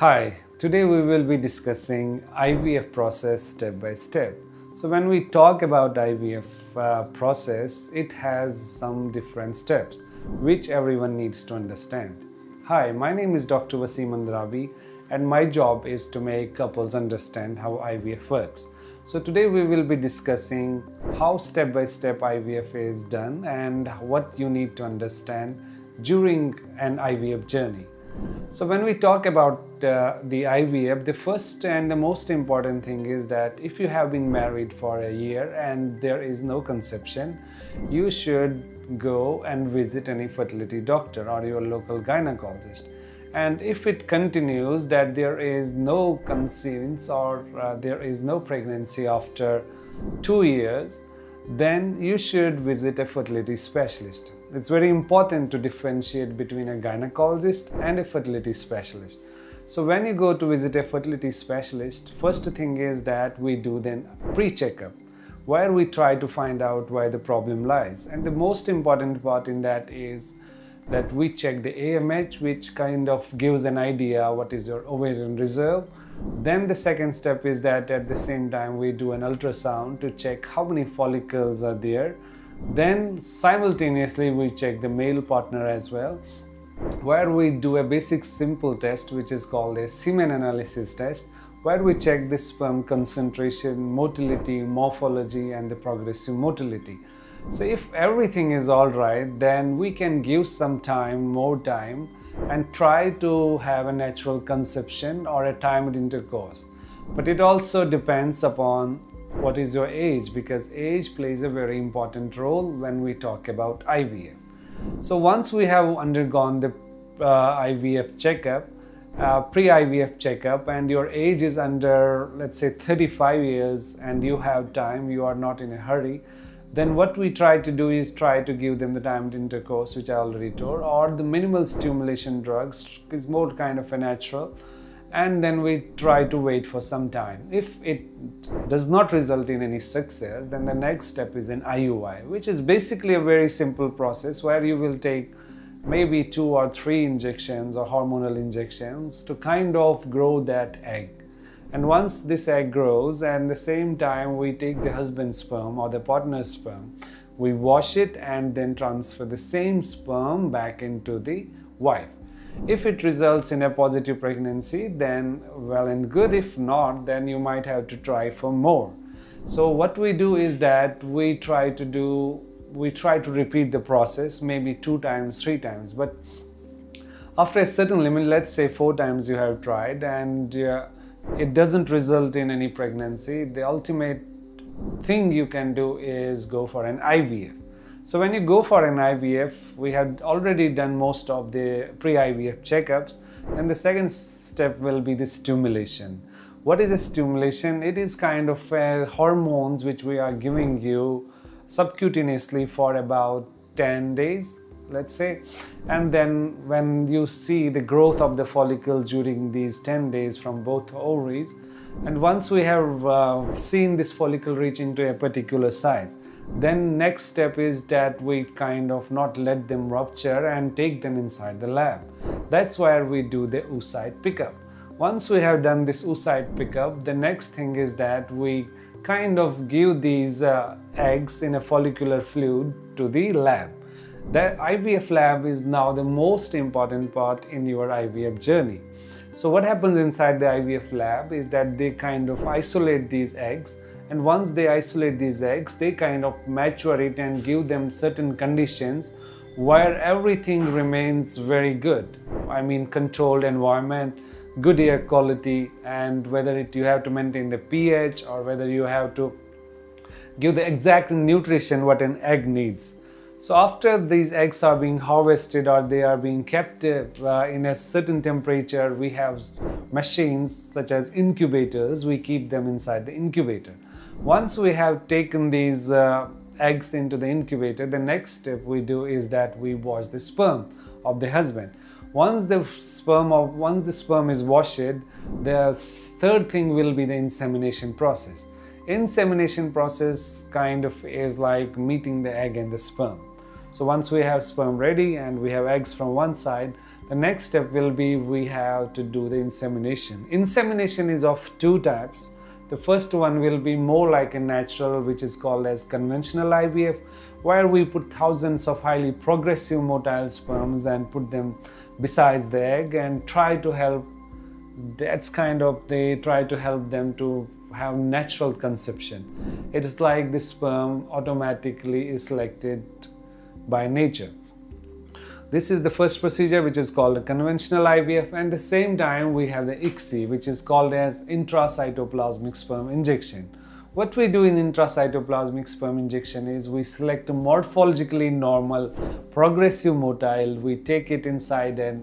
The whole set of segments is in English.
Hi, today we will be discussing IVF process step by step. So when we talk about IVF process, it has some different steps which everyone needs to understand. Hi, my name is Dr. Wasim Andrabi and my job is to make couples understand how IVF works. So today we will be discussing how step by step IVF is done and what you need to understand during an IVF journey. So when we talk about the IVF, the first and the most important thing is that if you have been married for a year and there is no conception, you should go and visit any fertility doctor or your local gynecologist. And if it continues that there is no conceivance or there is no pregnancy after 2 years, then you should visit a fertility specialist. It's very important to differentiate between a gynecologist and a fertility specialist. So when you go to visit a fertility specialist, first thing is that we do then pre-checkup, where we try to find out where the problem lies. And the most important part in that is that we check the AMH, which kind of gives an idea what is your ovarian reserve. Then the second step is that at the same time we do an ultrasound to check how many follicles are there. Then simultaneously we check the male partner as well, where we do a basic simple test which is called a semen analysis test, where we check the sperm concentration, motility, morphology and the progressive motility. So if everything is all right, then we can give some time, more time, and try to have a natural conception or a timed intercourse. But it also depends upon what is your age, because age plays a very important role when we talk about IVF. So once we have undergone the IVF checkup, pre-IVF checkup, and your age is under, let's say, 35 years and you have time, you are not in a hurry, then what we try to do is try to give them the timed intercourse, which I already told, or the minimal stimulation drugs is more kind of a natural, and then we try to wait for some time. If it does not result in any success, then the next step is an IUI, which is basically a very simple process where you will take maybe 2 or 3 injections or hormonal injections to kind of grow that egg. And once this egg grows, and the same time we take the husband's sperm or the partner's sperm, we wash it and then transfer the same sperm back into the wife. If it results in a positive pregnancy, then well and good. If not, then you might have to try for more. So what we do is that we try to repeat the process maybe 2 times, 3 times. But after a certain limit, let's say 4 times you have tried and it doesn't result in any pregnancy, the ultimate thing you can do is go for an IVF. So when you go for an IVF, we have already done most of the pre-IVF checkups, and the second step will be the stimulation. What is a stimulation? It is kind of hormones which we are giving you subcutaneously for about 10 days, let's say, and then when you see the growth of the follicle during these 10 days from both ovaries, and once we have seen this follicle reaching to a particular size, then next step is that we kind of not let them rupture and take them inside the lab. That's where we do the oocyte pickup. Once we have done this oocyte pickup, the next thing is that we kind of give these eggs in a follicular fluid to the lab. The IVF lab is now the most important part in your IVF journey. So what happens inside the IVF lab is that they kind of isolate these eggs, and once they isolate these eggs, they kind of mature it and give them certain conditions where everything remains very good. I mean, controlled environment, good air quality, and whether you have to maintain the pH or whether you have to give the exact nutrition what an egg needs. So after these eggs are being harvested or they are being kept in a certain temperature, we have machines such as incubators. We keep them inside the incubator. Once we have taken these eggs into the incubator, the next step we do is that we wash the sperm of the husband. Once the sperm is washed, the third thing will be the insemination process. Insemination process kind of is like meeting the egg and the sperm. So once we have sperm ready and we have eggs from one side, The next step will be we have to do the insemination. Insemination is of two types. The first one will be more like a natural, which is called as conventional IVF, where we put thousands of highly progressive motile sperms and put them besides the egg and try to help. They try to help them to have natural conception. It is like the sperm automatically is selected by nature. This is the first procedure, which is called a conventional IVF, and at the same time we have the ICSI, which is called as intracytoplasmic sperm injection. What we do in intracytoplasmic sperm injection is we select a morphologically normal progressive motile, we take it inside a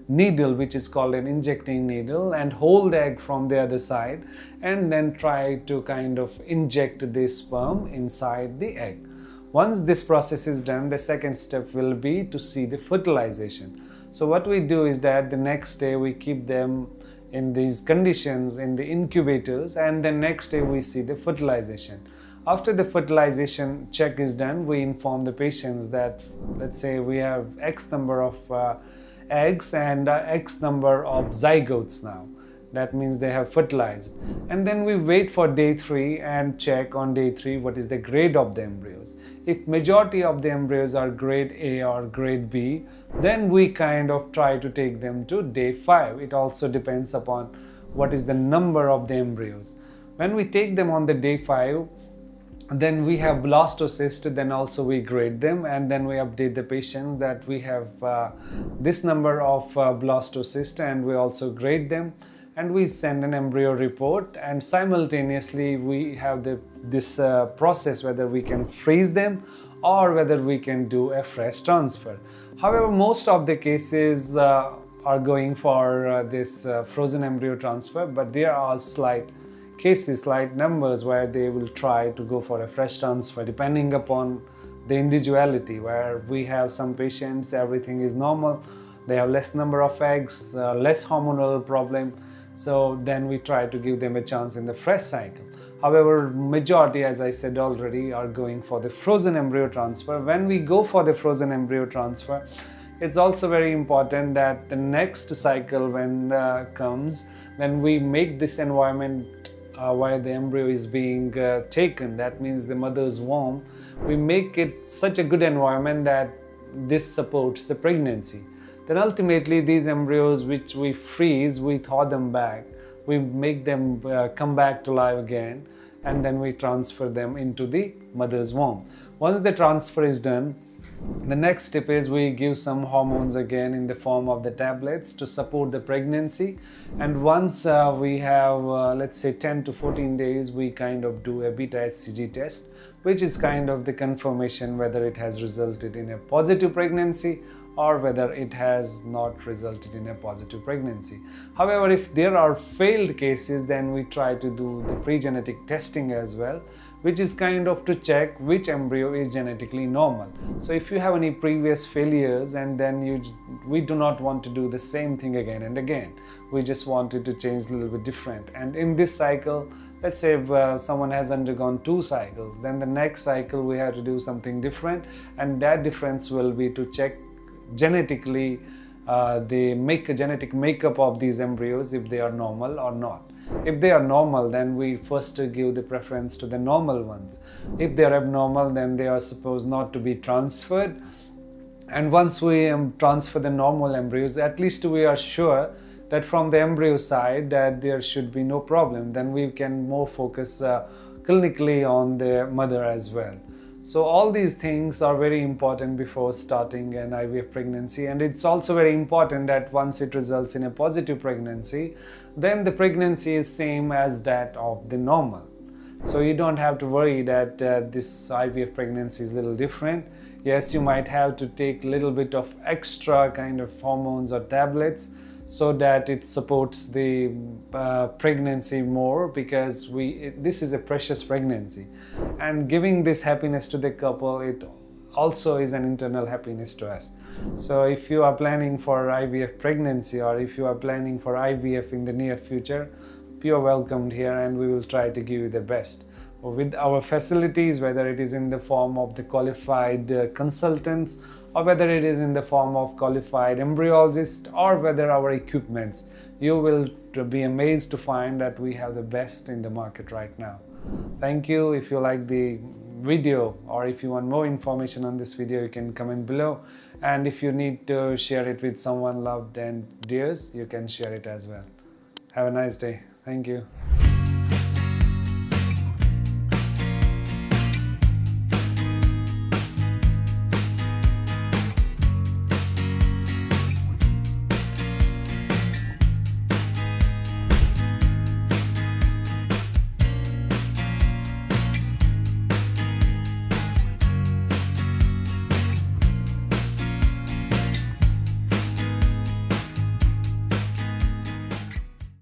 needle, which is called an injecting needle, and hold the egg from the other side and then try to kind of inject the sperm inside the egg. Once this process is done, the second step will be to see the fertilization. So what we do is that the next day we keep them in these conditions in the incubators, and the next day we see the fertilization. After the fertilization check is done, we inform the patients that, let's say we have X number of eggs and X number of zygotes now. That means they have fertilized. And then we wait for day 3 and check on day 3 what is the grade of the embryos. If majority of the embryos are grade A or grade B, then we kind of try to take them to day 5. It also depends upon what is the number of the embryos. When we take them on the day 5, then we have blastocyst, then also we grade them, and then we update the patient that we have this number of blastocyst, and we also grade them, and we send an embryo report, and simultaneously we have this process whether we can freeze them or whether we can do a fresh transfer. However, most of the cases are going for this frozen embryo transfer, but there are slight numbers where they will try to go for a fresh transfer depending upon the individuality, where we have some patients everything is normal, they have less number of eggs, less hormonal problem, so then we try to give them a chance in the fresh cycle. However, majority, as I said already, are going for the frozen embryo transfer. When we go for the frozen embryo transfer, it's also very important that the next cycle when comes, when we make this environment where the embryo is being taken, that means the mother's womb, we make it such a good environment that this supports the pregnancy. Then ultimately these embryos which we freeze, we thaw them back, we make them come back to life again, and then we transfer them into the mother's womb. Once the transfer is done, the next step is we give some hormones again in the form of the tablets to support the pregnancy, and once we have let's say 10 to 14 days, we kind of do a beta HCG test, which is kind of the confirmation whether it has resulted in a positive pregnancy or whether it has not resulted in a positive pregnancy. However, if there are failed cases, then we try to do the pre-genetic testing as well, which is kind of to check which embryo is genetically normal. So if you have any previous failures, and then we do not want to do the same thing again and again. We just wanted to change a little bit different. And in this cycle, let's say if someone has undergone 2 cycles, then the next cycle we have to do something different, and that difference will be to check genetically the genetic makeup of these embryos, if they are normal or not. If they are normal, then we first give the preference to the normal ones. If they are abnormal, then they are supposed not to be transferred. And once we transfer the normal embryos, at least we are sure that from the embryo side that there should be no problem. Then we can more focus clinically on the mother as well. So all these things are very important before starting an IVF pregnancy, and it's also very important that once it results in a positive pregnancy, then the pregnancy is same as that of the normal. So you don't have to worry that this IVF pregnancy is a little different. Yes, you might have to take a little bit of extra kind of hormones or tablets so that it supports the pregnancy more, because this is a precious pregnancy, and giving this happiness to the couple, it also is an internal happiness to us. So if you are planning for IVF pregnancy, or if you are planning for IVF in the near future, you are welcomed here, and we will try to give you the best with our facilities, whether it is in the form of the qualified consultants or whether it is in the form of qualified embryologist or whether our equipments, you will be amazed to find that we have the best in the market right now. Thank you. If you like the video or if you want more information on this video, you can comment below, and if you need to share it with someone loved and dears, you can share it as well. Have a nice day. Thank you.